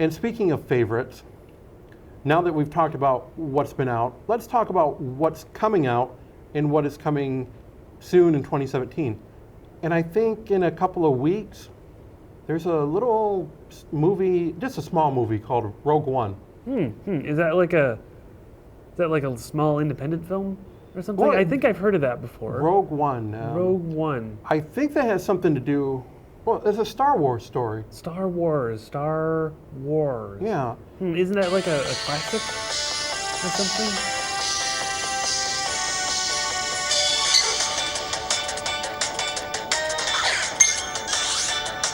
And speaking of favorites, now that we've talked about what's been out, let's talk about what's coming out and what is coming soon in 2017. And I think in a couple of weeks, there's a little movie, just a small movie called Rogue One. Is that like a small independent film or something? Well, I think I've heard of that before. Rogue One. Rogue One. I think that has something to do. Well, it's a Star Wars story. Star Wars. Yeah. Isn't that like a classic or something?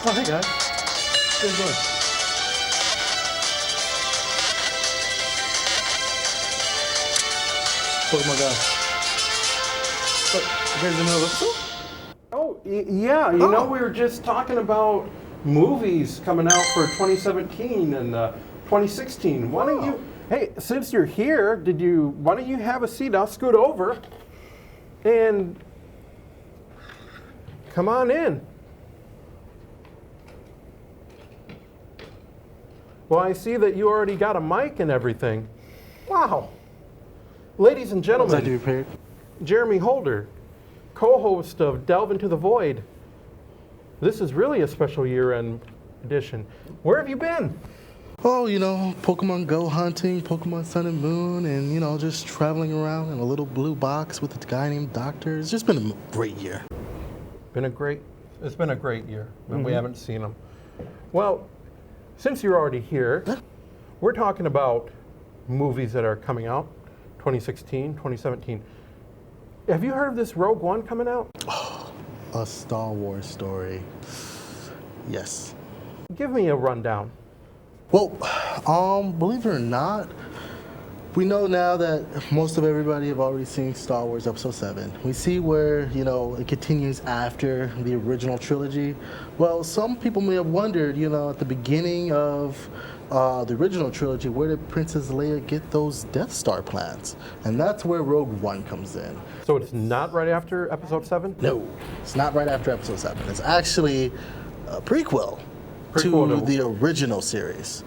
Oh, hey guys. How you doing? Pokemon Go. You guys in the episode? Oh, yeah. You know, we were just talking about movies coming out for 2017 and 2016. Why don't you, hey, since you're here, why don't you have a seat? I'll scoot over and come on in. Well, I see that you already got a mic and everything. Wow. Ladies and gentlemen, Was I prepared? Jeremy Holder, co-host of Delve into the Void. This is really a special year-end edition. Where have you been? Oh, Pokemon Go hunting, Pokemon Sun and Moon, and, just traveling around in a little blue box with a guy named Doctor. It's just been a great year. It's been a great year, but we haven't seen them. Well, since you're already here, we're talking about movies that are coming out, 2016, 2017. Have you heard of this Rogue One coming out? A Star Wars story. Yes. Give me a rundown. Well, believe it or not, we know now that most of everybody have already seen Star Wars Episode 7. We see where, it continues after the original trilogy. Well, some people may have wondered, at the beginning of the original trilogy, where did Princess Leia get those Death Star plans? And that's where Rogue One comes in. So it's not right after Episode 7? No, it's not right after Episode 7. It's actually a prequel to the original series,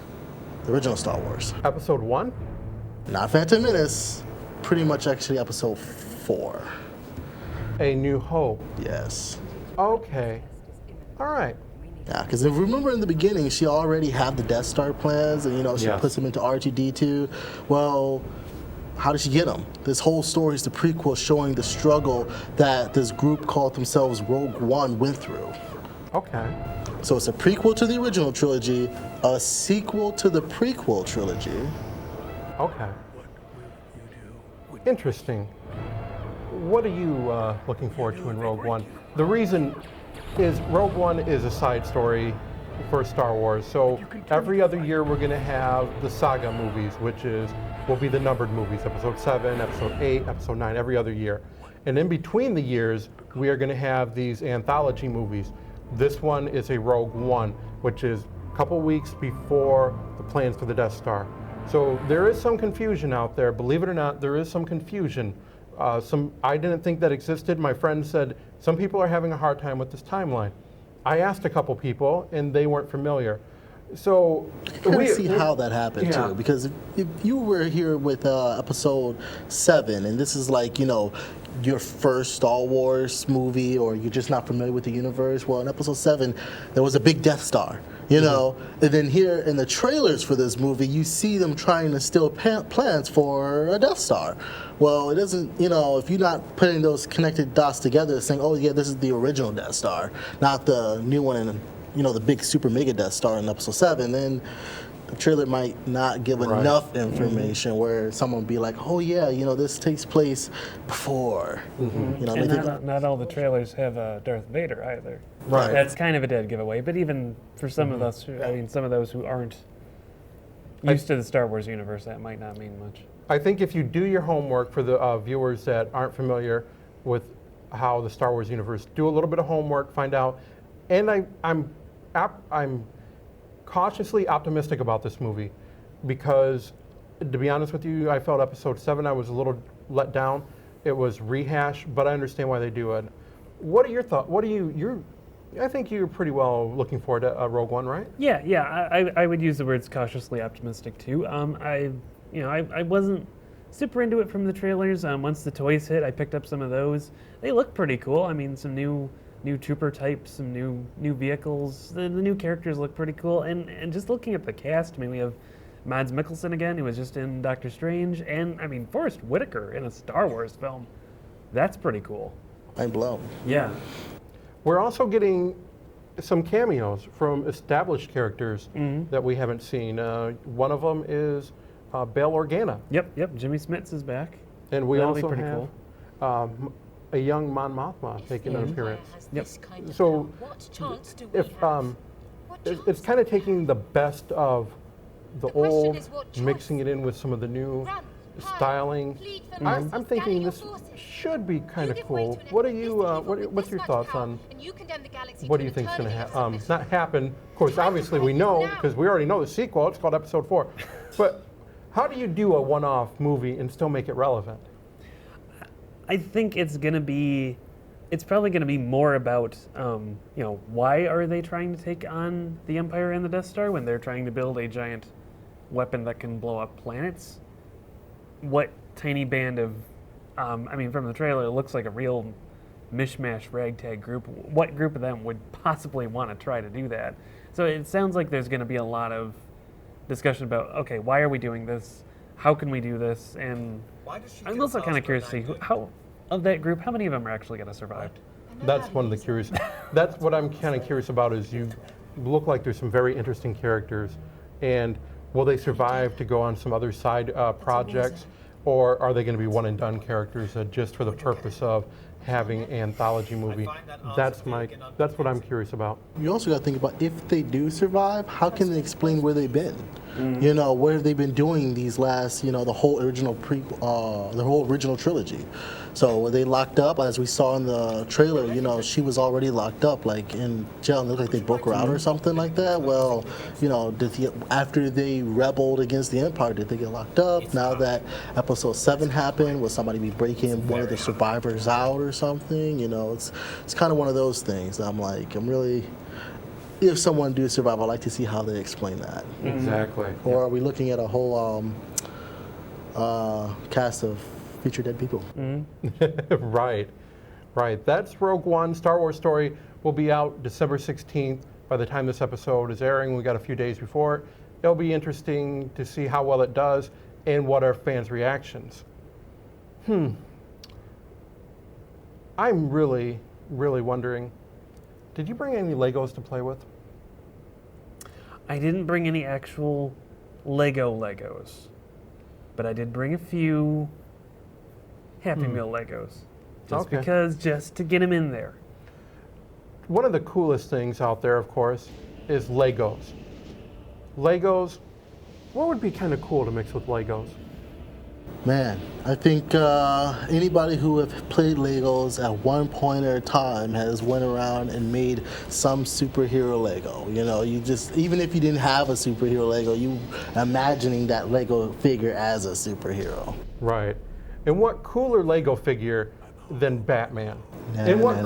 the original Star Wars. Episode 1? Not Phantom Menace, pretty much actually Episode 4. A New Hope. Yes. Okay. All right. Yeah, because remember in the beginning, she already had the Death Star plans, and she puts them into R2-D2. Well, how did she get them? This whole story is the prequel showing the struggle that this group called themselves Rogue One went through. Okay. So it's a prequel to the original trilogy, a sequel to the prequel trilogy. Okay. Interesting. What are you looking forward to in Rogue One? The reason is Rogue One is a side story for Star Wars. So every other year we're going to have the saga movies, which will be the numbered movies, Episode 7, Episode 8, Episode 9, every other year. And in between the years, we are going to have these anthology movies. This one is a Rogue One, which is a couple weeks before the plans for the Death Star. So there is some confusion out there. Believe it or not, there is some confusion. I didn't think that existed. My friend said some people are having a hard time with this timeline. I asked a couple people, and they weren't familiar. So I can see how that happened too, because if you were here with Episode 7, and this is like your first Star Wars movie, or you're just not familiar with the universe. Well, in Episode 7, there was a big Death Star. And then here in the trailers for this movie, you see them trying to steal plans for a Death Star. Well, it doesn't, if you're not putting those connected dots together, saying, oh yeah, this is the original Death Star, not the new one in, the big super mega Death Star in Episode 7, then the trailer might not give enough information where someone would be like, oh yeah, this takes place before. And not all the trailers have Darth Vader either. Right. That's kind of a dead giveaway. But even for some of us, some of those who aren't used to the Star Wars universe, that might not mean much. I think if you do your homework for the viewers that aren't familiar with how the Star Wars universe, do a little bit of homework, find out. And I'm cautiously optimistic about this movie because, to be honest with you, I felt Episode 7, I was a little let down. It was rehashed, but I understand why they do it. What are your thoughts? I think you're pretty well looking forward to Rogue One, right? Yeah. I would use the words cautiously optimistic too. I wasn't super into it from the trailers. Once the toys hit, I picked up some of those. They look pretty cool. I mean, some new trooper types, some new vehicles. The new characters look pretty cool. And just looking at the cast, I mean, we have Mads Mikkelsen again, who was just in Doctor Strange, and I mean Forrest Whitaker in a Star Wars film. That's pretty cool. I'm blown. Yeah. We're also getting some cameos from established characters that we haven't seen. One of them is Bail Organa. Yep. Jimmy Smits is back. And we That'll be also pretty have cool. a young Mon Mothma making an appearance. Yep. So if it's kind of taking the best of the old, mixing it in with some of the new styling. I'm thinking this should be kind of cool. What are you? What's your thoughts on? What do you think is going to not happen? Of course, obviously we know because we already know the sequel. It's called Episode 4. But how do you do a one-off movie and still make it relevant? I think it's probably going to be more about, why are they trying to take on the Empire and the Death Star when they're trying to build a giant weapon that can blow up planets? What tiny band of, from the trailer, it looks like a real mishmash ragtag group. What group of them would possibly want to try to do that? So it sounds like there's going to be a lot of discussion about, okay, why are we doing this? How can we do this? And I'm also kind of curious to see of that group, how many of them are actually going to survive? That's one of the curious. That's what I'm kind of curious about. Is you look like there's some very interesting characters, and will they survive to go on some other side projects, or are they going to be one and done characters just for the purpose of having an anthology movie? That's what I'm curious about. You also got to think about if they do survive, how can they explain where they've been? You know, what have they been doing these last, the whole original the whole original trilogy? So were they locked up? As we saw in the trailer, she was already locked up, like in jail. And it looked like they broke her out or something like that. Well, after they rebelled against the Empire, did they get locked up? Now that Episode 7 happened, will somebody be breaking one of the survivors out or something? It's kind of one of those things. I'm really. If someone do survive, I'd like to see how they explain that. Exactly. Or are we looking at a whole cast of future dead people? Right. That's Rogue One. Star Wars Story will be out December 16th. By the time this episode is airing, we got a few days before. It'll be interesting to see how well it does and what are fans' reactions. I'm really, really wondering, did you bring any Legos to play with? I didn't bring any actual Legos, but I did bring a few Happy Meal Legos. Just to get them in there. One of the coolest things out there, of course, is Legos. Legos, what would be kind of cool to mix with Legos? Man, I think anybody who have played Legos at one point or a time has went around and made some superhero Lego. You just, even if you didn't have a superhero Lego, you imagining that Lego figure as a superhero. Right. And what cooler Lego figure than Batman? And what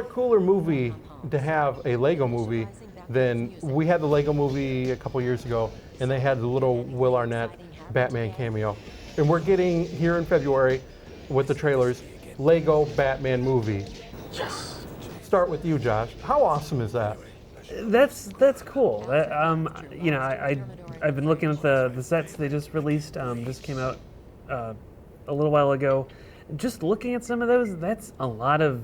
cooler movie to have a Lego movie than we had the Lego movie a couple years ago, and they had the little Will Arnett Batman cameo. And we're getting here in February with the trailers, Lego Batman movie. Yes. Start with you, Josh. How awesome is that? That's cool. I've been looking at the sets they just released. Just came out a little while ago. Just looking at some of those, that's a lot of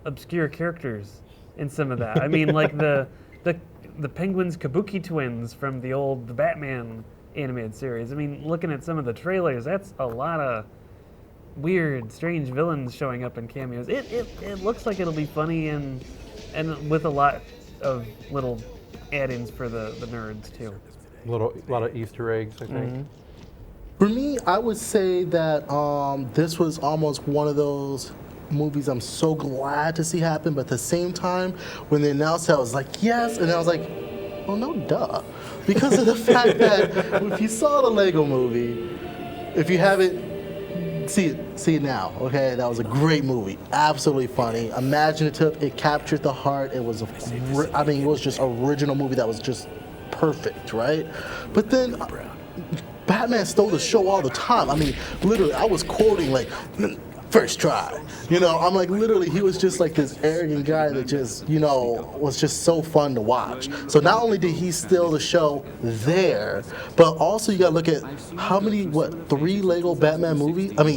obscure characters in some of that. I mean, like the Penguins Kabuki twins from the Batman animated series. I mean, looking at some of the trailers, that's a lot of weird, strange villains showing up in cameos. It looks like it'll be funny and with a lot of little add-ins for the nerds too. A lot of Easter eggs, I think. For me, I would say that this was almost one of those movies I'm so glad to see happen, but at the same time, when they announced it, I was like, yes, and I was like, well, no, duh. Because of the fact that if you saw the Lego movie, if you haven't, see it now. Okay, that was a great movie, absolutely funny, imaginative. It captured the heart. It was it was just original movie that was just perfect, right? But then Batman stole the show all the time. I mean, literally, I was quoting like, first try. You know, I'm like, literally, he was just like this arrogant guy that just, you know, was just so fun to watch. So not only did he steal the show there, but also you gotta look at how many, 3 Lego Batman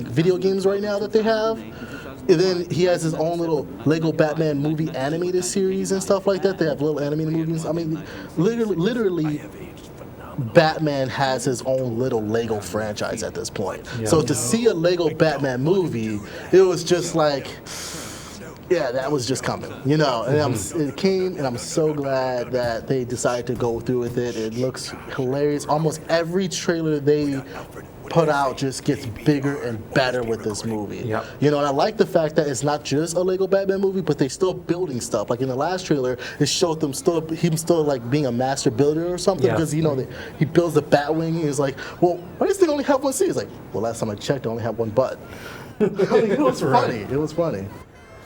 video games right now that they have. And then he has his own little Lego Batman movie animated series and stuff like that. They have little animated movies. I mean, literally Batman has his own little Lego franchise at this point. Yeah. So to see a Lego Batman movie, it was just like, yeah, that was just coming, you know. And it came, and I'm so glad that they decided to go through with it. It looks hilarious. Almost every trailer they put out just gets bigger and better with this movie. Yep. You know, and I like the fact that it's not just a Lego Batman movie, but they're still building stuff. Like in the last trailer, it showed him still like being a master builder or something, Yeah. because, you know, he builds the Batwing. He's like, well, why does this thing only have one seat? He's like, well, last time I checked, I only have one butt. I mean, it was funny. It was funny.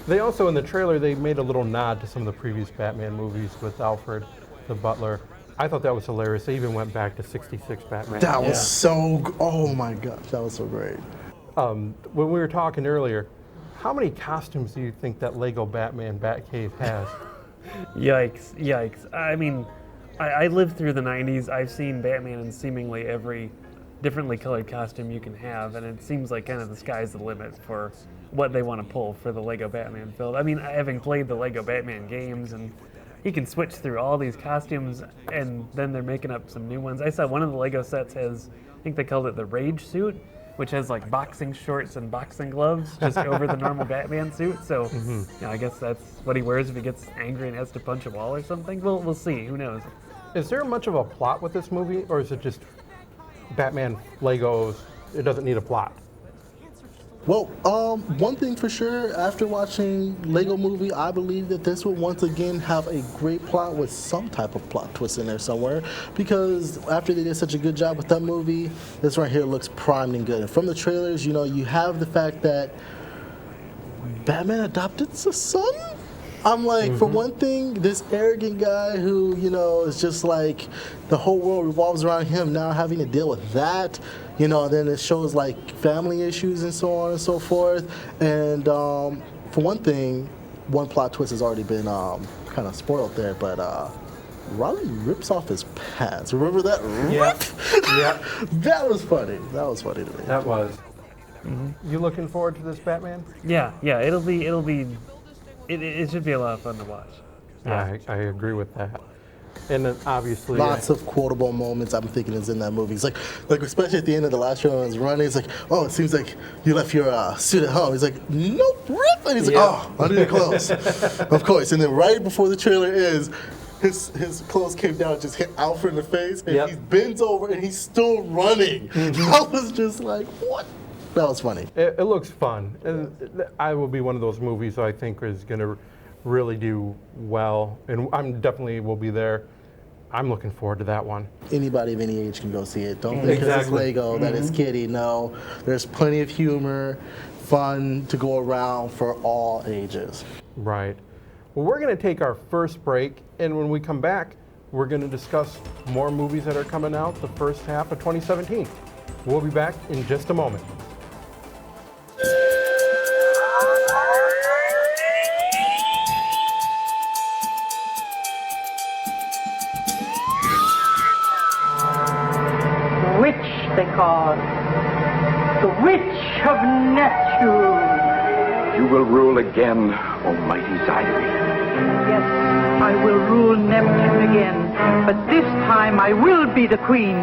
They also, in the trailer, they made a little nod to some of the previous Batman movies with Alfred, the butler. I thought that was hilarious. They even went back to 66 Batman. That was oh my gosh, that was so great. When we were talking earlier, how many costumes do you think that Lego Batman Batcave has? Yikes. I mean, I lived through the 90s. I've seen Batman in seemingly every differently colored costume you can have, and it seems like kind of the sky's the limit for what they want to pull for the Lego Batman build. I mean, having played the Lego Batman games, and you can switch through all these costumes, and then they're making up some new ones. I saw one of the Lego sets has, I think they called it the Rage suit, which has like boxing shorts and boxing gloves just over the normal Batman suit. So, you know, I guess that's what he wears if he gets angry and has to punch a wall or something. We'll see. Who knows? Is there much of a plot with this movie, or is it just Batman Legos? It doesn't need a plot. Well, one thing for sure, after watching Lego Movie, I believe that this will once again have a great plot with some type of plot twist in there somewhere, because after they did such a good job with that movie, this right here looks primed and good. And from the trailers, you know, you have the fact that Batman adopted a son? I'm like, for one thing, this arrogant guy who, you know, is just like, the whole world revolves around him, now having to deal with that, you know, then it shows like family issues and so on and so forth. And for one thing, one plot twist has already been kind of spoiled there, but Riley rips off his pants. Remember that? Yeah. Yeah. That was funny. That was funny to me. That was. You looking forward to this Batman? Yeah. It should be a lot of fun to watch. Yeah, I agree with that. And then obviously Lots of quotable moments I'm thinking is in that movie. It's like especially at the end of the last show when he's running, it's like, oh, it seems like you left your suit at home. He's like, nope, rip. And he's like, oh, under the clothes. Of course. And then right before the trailer is, his clothes came down and just hit Alfred in the face, and he bends over and he's still running. I was just like, what? That was funny. It looks fun. And I will be one of those movies I think is going to really do well. And I'm definitely will be there. I'm looking forward to that one. Anybody of any age can go see it. Don't think because it's Lego that it's kiddie. No, there's plenty of humor, fun to go around for all ages. Right. Well, we're going to take our first break, and when we come back, we're going to discuss more movies that are coming out the first half of 2017. We'll be back in just a moment. They call the Witch of Neptune. You will rule again, almighty Zyrie. Yes, I will rule Neptune again, but this time I will be the queen.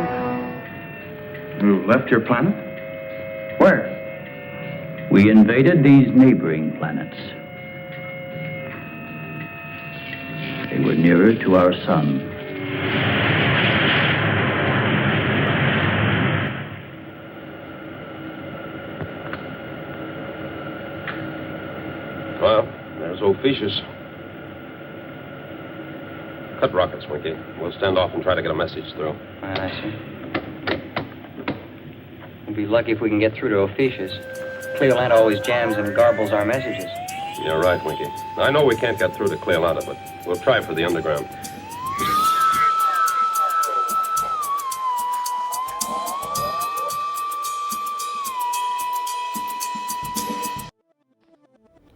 You left your planet? Where? We invaded these neighboring planets. They were nearer to our sun. Well, there's Ophiuchus. Cut rockets, Winky. We'll stand off and try to get a message through. I see. We'll be lucky if we can get through to Ophiuchus. Cleolanta always jams and garbles our messages. You're right, Winky. I know we can't get through to Cleolanta, but we'll try for the underground.